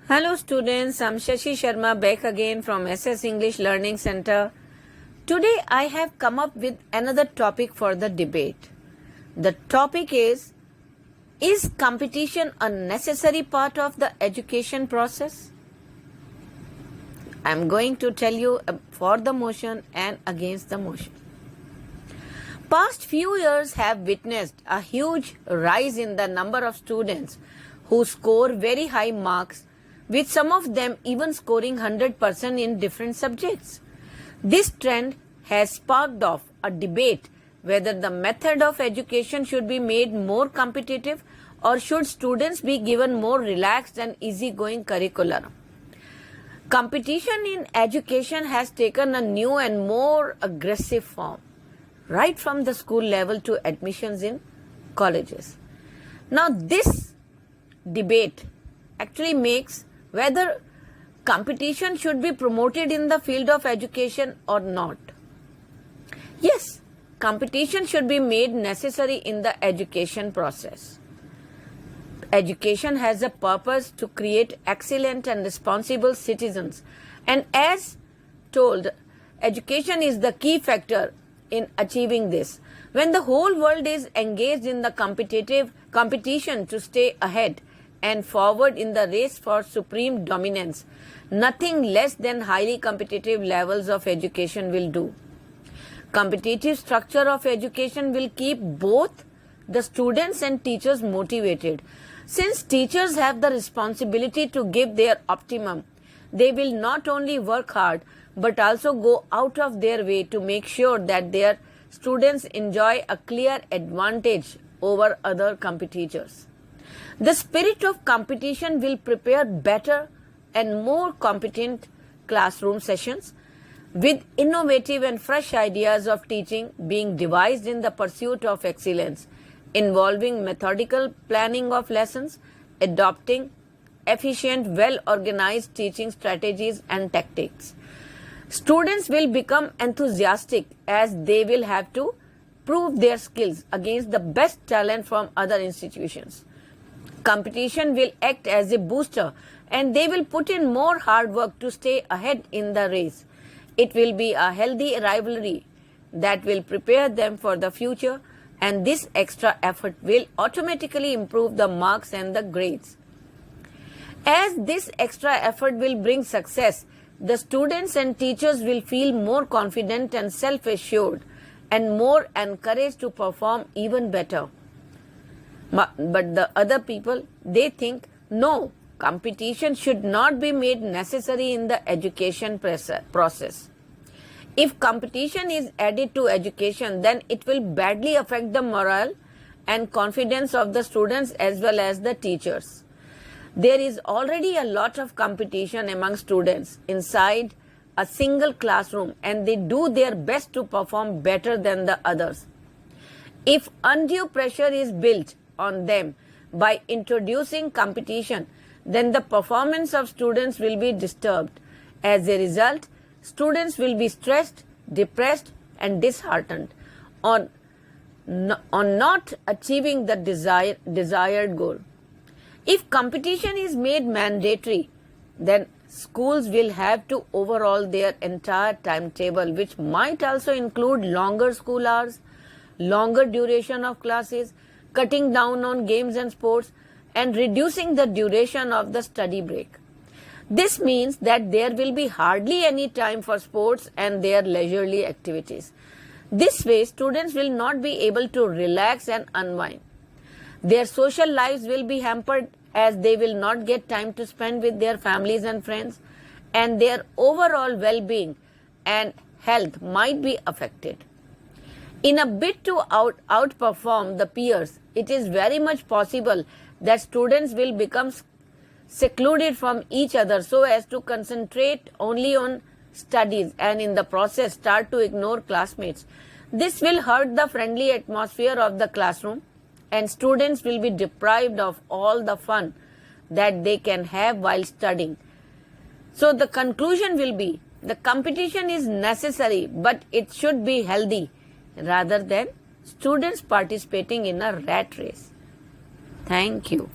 Hello students, I'm Shashi Sharma back again from SS English Learning Center. Today I have come up with another topic for the debate. The topic is competition a necessary part of the education process? I'm going to tell you for the motion and against the motion. Past few years have witnessed a huge rise in the number of students who score very high marks, with some of them even scoring 100% in different subjects. This trend has sparked off a debate whether the method of education should be made more competitive or should students be given more relaxed and easygoing curriculum. Competition in education has taken a new and more aggressive form, right from the school level to admissions in colleges. Now, this debate actually makes whether competition should be promoted in the field of education or not. Yes, competition should be made necessary in the education process. Education has a purpose to create excellent and responsible citizens, and as told, education is the key factor in achieving this. When the whole world is engaged in the competition to stay ahead and forward in the race for supreme dominance, nothing less than highly competitive levels of education will do. Competitive structure of education will keep both the students and teachers motivated. Since teachers have the responsibility to give their optimum, they will not only work hard but also go out of their way to make sure that their students enjoy a clear advantage over other competitors. The spirit of competition will prepare better and more competent classroom sessions, with innovative and fresh ideas of teaching being devised in the pursuit of excellence, involving methodical planning of lessons, adopting efficient, well-organized teaching strategies and tactics. Students will become enthusiastic as they will have to prove their skills against the best talent from other institutions. Competition will act as a booster and they will put in more hard work to stay ahead in the race. It will be a healthy rivalry that will prepare them for the future, and this extra effort will automatically improve the marks and the grades. As this extra effort will bring success, the students and teachers will feel more confident and self-assured and more encouraged to perform even better. But the other people, they think, no, competition should not be made necessary in the education process. If competition is added to education, then it will badly affect the morale and confidence of the students as well as the teachers. There is already a lot of competition among students inside a single classroom, and they do their best to perform better than the others. If undue pressure is built on them by introducing competition, then the performance of students will be disturbed. As a result, students will be stressed, depressed, and disheartened on not achieving the desired goal. If competition is made mandatory, then schools will have to overhaul their entire timetable, which might also include longer school hours, longer duration of classes, cutting down on games and sports, and reducing the duration of the study break. This means that there will be hardly any time for sports and their leisurely activities. This way, students will not be able to relax and unwind. Their social lives will be hampered as they will not get time to spend with their families and friends, and their overall well-being and health might be affected. In a bid to outperform the peers, it is very much possible that students will become secluded from each other so as to concentrate only on studies and in the process start to ignore classmates. This will hurt the friendly atmosphere of the classroom, and students will be deprived of all the fun that they can have while studying. So the conclusion will be the competition is necessary, but it should be healthy rather than students participating in a rat race. Thank you.